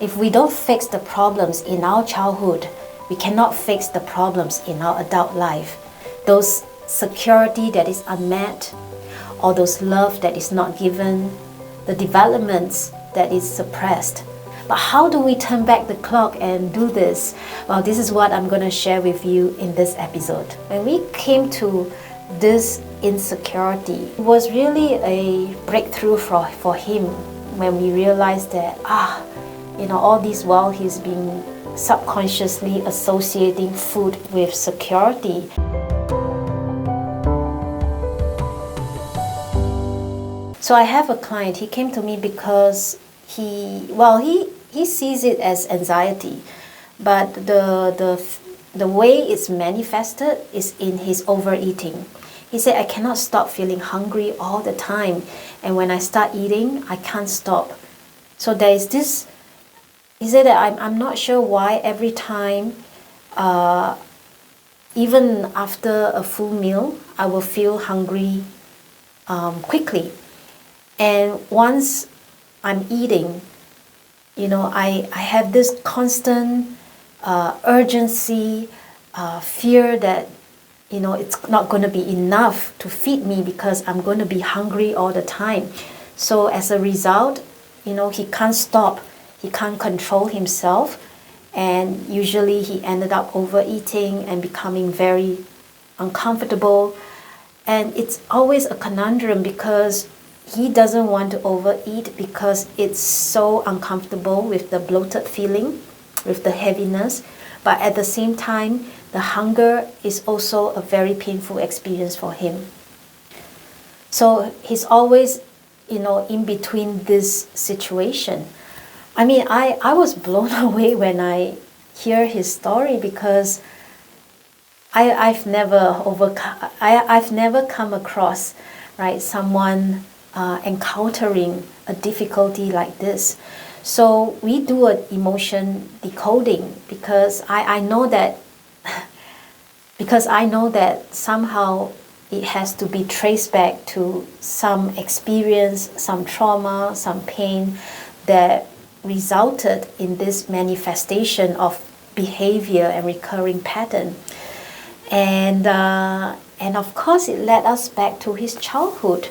If we don't fix the problems in our childhood, we cannot fix the problems in our adult life. Those security that is unmet, or those love that is not given, the developments that is suppressed. But how do we turn back the clock and do this? Well, this is what I'm going to share with you in this episode. When we came to this insecurity, it was really a breakthrough for him when we realized that, all this while he's been subconsciously associating food with security. So I have a client, he came to me because he sees it as anxiety, but the way it's manifested is in his overeating. He said, I cannot stop feeling hungry all the time, and when I start eating, I can't stop. So there is this, he said that I'm not sure why every time, even after a full meal, I will feel hungry quickly. And once I'm eating, I have this constant urgency, fear that, it's not going to be enough to feed me because I'm going to be hungry all the time. So as a result, he can't stop, he can't control himself, and usually he ended up overeating and becoming very uncomfortable. And it's always a conundrum because he doesn't want to overeat because it's so uncomfortable with the bloated feeling, with the heaviness. But at the same time, the hunger is also a very painful experience for him. So he's always, in between this situation. I mean, I was blown away when I hear his story because I've never come across, right, someone encountering a difficulty like this. So we do an emotion decoding because I know that somehow it has to be traced back to some experience, some trauma, some pain that resulted in this manifestation of behavior and recurring pattern. And of course it led us back to his childhood.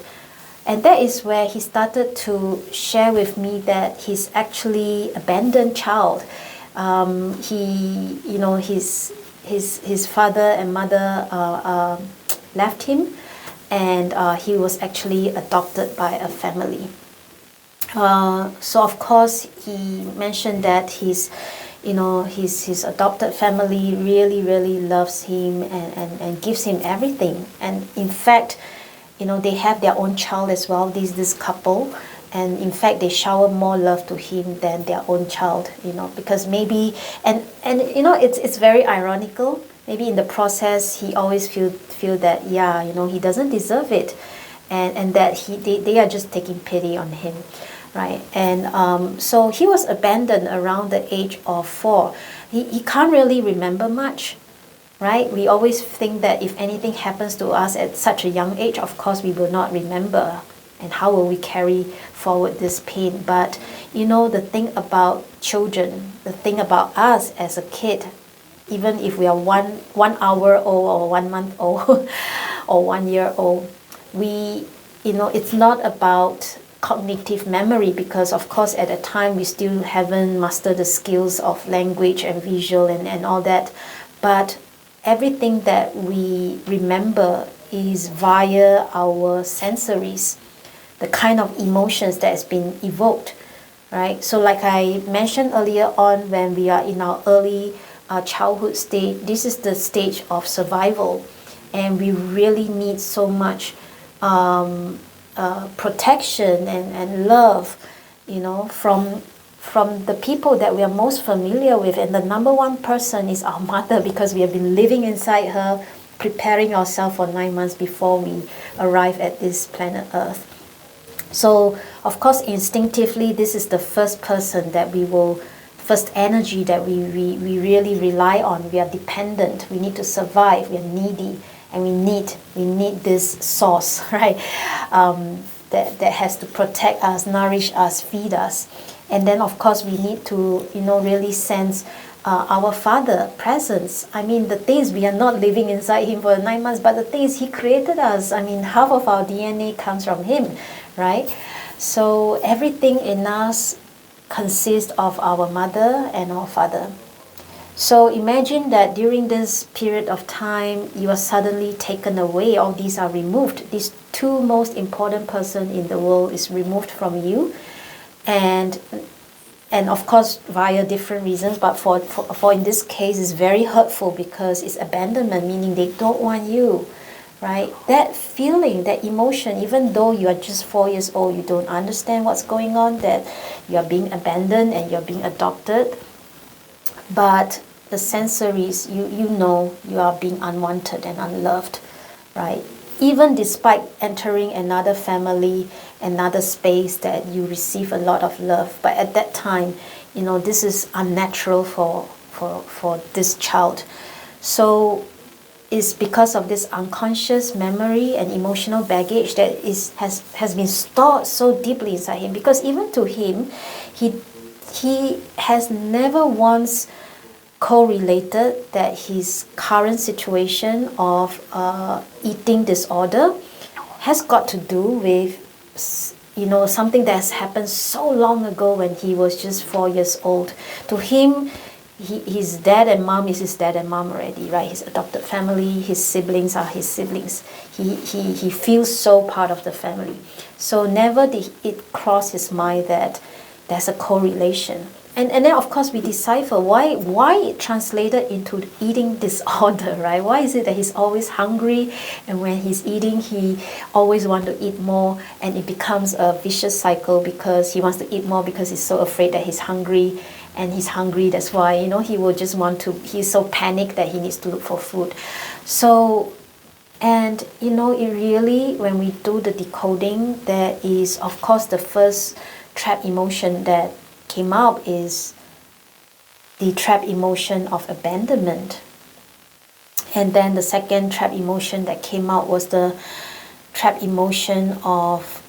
And that is where he started to share with me that he's actually abandoned child. His father and mother left him, and he was actually adopted by a family. So of course he mentioned that his adopted family really loves him and gives him everything. And in fact, they have their own child as well, this couple, and in fact they shower more love to him than their own child, because maybe, and it's very ironical, maybe in the process he always feel that he doesn't deserve it, and that they are just taking pity on him, right? And so he was abandoned around the age of 4. He can't really remember much. Right? We always think that if anything happens to us at such a young age, of course we will not remember, and how will we carry forward this pain? But the thing about children, the thing about us as a kid, even if we are 1 hour old or 1 month old or 1 year old, it's not about cognitive memory, because of course at the time we still haven't mastered the skills of language and visual and all that. But everything that we remember is via our sensories, the kind of emotions that has been evoked, right? So like I mentioned earlier on, when we are in our early childhood stage, this is the stage of survival, and we really need so much protection and love, from the people that we are most familiar with. And the number one person is our mother, because we have been living inside her, preparing ourselves for 9 months before we arrive at this planet Earth. So of course instinctively this is the first person that first energy that we really rely on. We are dependent, we need to survive, we are needy, and we need this source, right? That has to protect us, nourish us, feed us. And then of course we need to, really sense our Father presence. I mean, the things we are not living inside Him for 9 months, but the thing is He created us. I mean, half of our DNA comes from Him, right? So everything in us consists of our mother and our father. So imagine that during this period of time, you are suddenly taken away, all these are removed. These two most important person in the world is removed from you. And of course via different reasons, but for in this case it's very hurtful because it's abandonment, meaning they don't want you, right? That feeling, that emotion, even though you are just 4 years old, you don't understand what's going on, that you are being abandoned and you're being adopted, but the sensories, you know you are being unwanted and unloved, right? Even despite entering another family, another space, that you receive a lot of love, but at that time, this is unnatural for this child. So it's because of this unconscious memory and emotional baggage that has been stored so deeply inside him. Because even to him, he has never once correlated that his current situation of eating disorder has got to do with something that has happened so long ago when he was just 4 years old. To him, his dad and mom is his dad and mom already, right? His adopted family, his siblings are his siblings. He feels so part of the family. So never did it cross his mind that there's a correlation. And then of course we decipher why it translated into eating disorder, right? Why is it that he's always hungry, and when he's eating he always wants to eat more, and it becomes a vicious cycle because he wants to eat more because he's so afraid that he's hungry, and he's hungry, that's why he will just want to, he's so panicked that he needs to look for food. So, and it really, when we do the decoding, there is of course the first trap emotion that came out is the trap emotion of abandonment. And then the second trap emotion that came out was the trap emotion of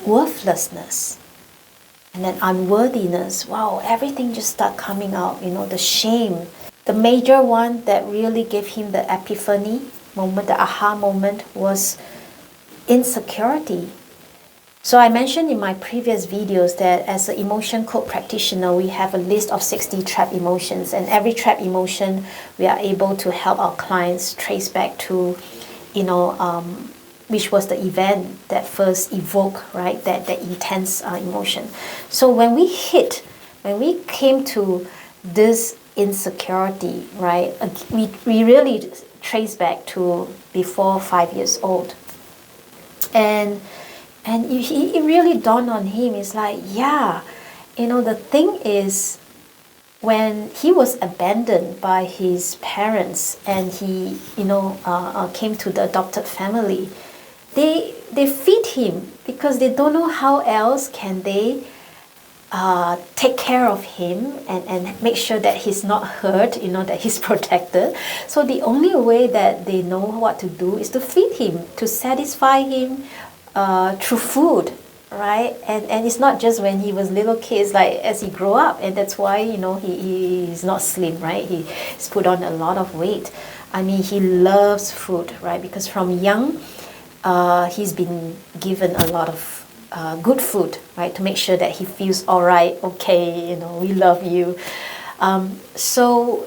worthlessness. And then unworthiness. Wow, everything just started coming out, the shame. The major one that really gave him the epiphany moment, the aha moment, was insecurity. So I mentioned in my previous videos that as an emotion code practitioner, we have a list of 60 trap emotions, and every trap emotion we are able to help our clients trace back to, which was the event that first evoked, right, that intense emotion. So when we came to this insecurity, right, we really trace back to before 5 years old. And it really dawned on him. It's like, yeah, the thing is, when he was abandoned by his parents and he, came to the adopted family, they feed him because they don't know how else can they take care of him and make sure that he's not hurt, that he's protected. So the only way that they know what to do is to feed him, to satisfy him through food, right? And it's not just when he was little kids, like as he grew up, and that's why he's not slim, right? He's put on a lot of weight. I mean, he loves food, right? Because from young, he's been given a lot of good food, right, to make sure that he feels all right, okay, we love you. So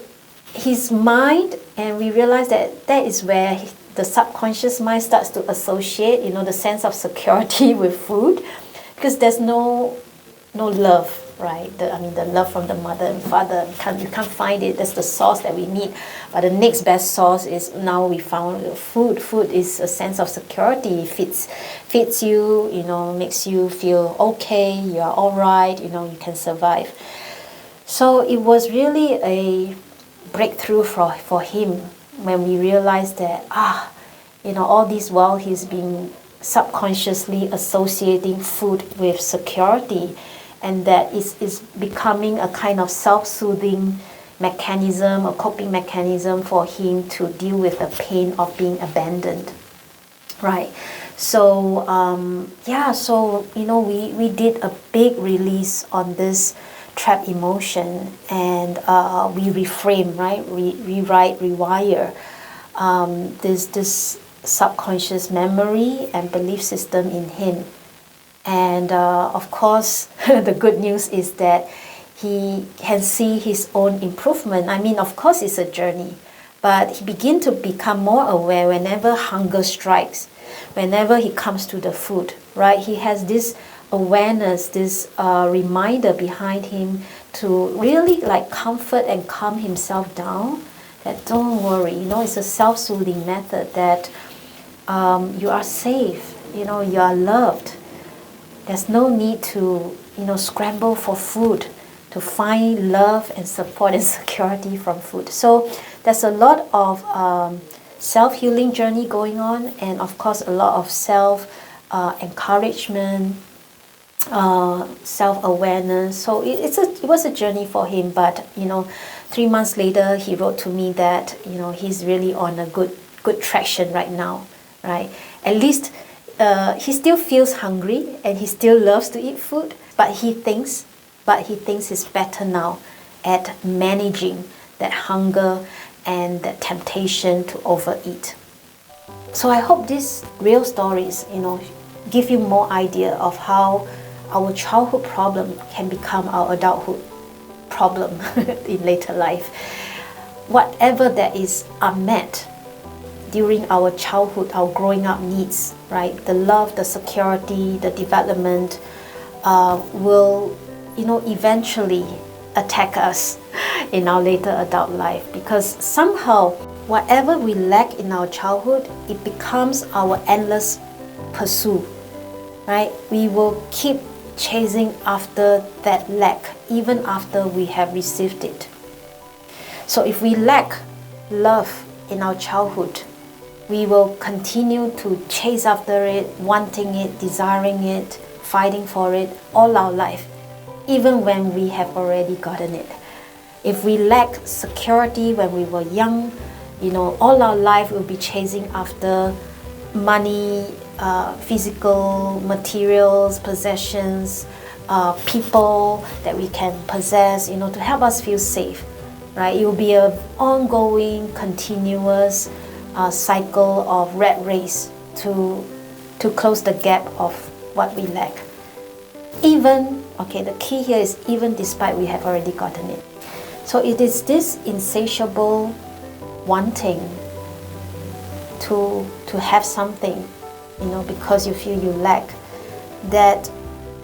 his mind, and we realize that is where the subconscious mind starts to associate, the sense of security with food, because there's no love, right? The love from the mother and father, you can't find it. That's the source that we need. But the next best source is, now we found food. Food is a sense of security. Feeds you, makes you feel okay, you're all right, you can survive. So it was really a breakthrough for him when we realized that, all this while he's been subconsciously associating food with security, and that is becoming a kind of self-soothing mechanism, a coping mechanism for him to deal with the pain of being abandoned, right? So yeah, so we did a big release on this trapped emotion, and we reframe, right? Rewrite, rewire this subconscious memory and belief system in him. And of course, the good news is that he can see his own improvement. I mean, of course, it's a journey, but he begin to become more aware whenever hunger strikes, whenever he comes to the food, right? He has this awareness, this reminder behind him to really like comfort and calm himself down. That don't worry, it's a self-soothing method that you are safe, you are loved. There's no need to, scramble for food, to find love and support and security from food. So there's a lot of self-healing journey going on, and of course a lot of self-encouragement, self-awareness. So it was a journey for him, but 3 months later he wrote to me that he's really on a good traction right now, right? At least he still feels hungry and he still loves to eat food, but he thinks he's better now at managing that hunger and that temptation to overeat. So I hope these real stories, give you more idea of how our childhood problem can become our adulthood problem in later life. Whatever that is unmet during our childhood, our growing up needs, right? The love, the security, the development will, eventually attack us in our later adult life, because somehow whatever we lack in our childhood, it becomes our endless pursuit, right? We will keep chasing after that lack even after we have received it. So if we lack love in our childhood, we will continue to chase after it, wanting it, desiring it, fighting for it all our life, even when we have already gotten it. If we lack security when we were young, all our life we'll be chasing after money, physical materials, possessions, people that we can possess, to help us feel safe, right? It will be an ongoing, continuous cycle of rat race to close the gap of what we lack. The key here is even despite we have already gotten it. So it is this insatiable wanting to have something, because you feel you lack, that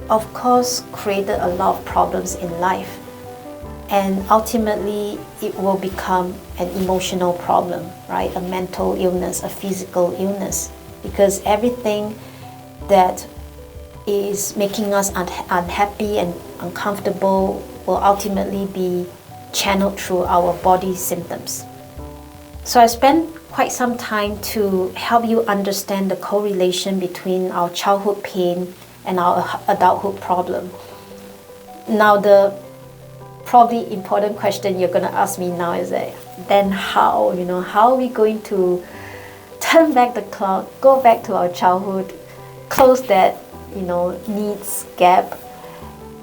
of course created a lot of problems in life. And ultimately it will become an emotional problem, right? A mental illness, a physical illness, because everything that is making us unhappy and uncomfortable will ultimately be channeled through our body symptoms. So I spent quite some time to help you understand the correlation between our childhood pain and our adulthood problem. Now the probably important question you're going to ask me now is that, then how are we going to turn back the clock, go back to our childhood, close that needs gap,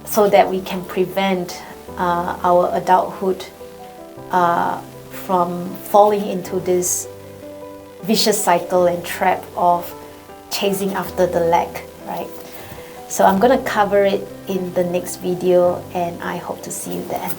so that we can prevent our adulthood from falling into this vicious cycle and trap of chasing after the lack, right? So I'm going to cover it in the next video, and I hope to see you there.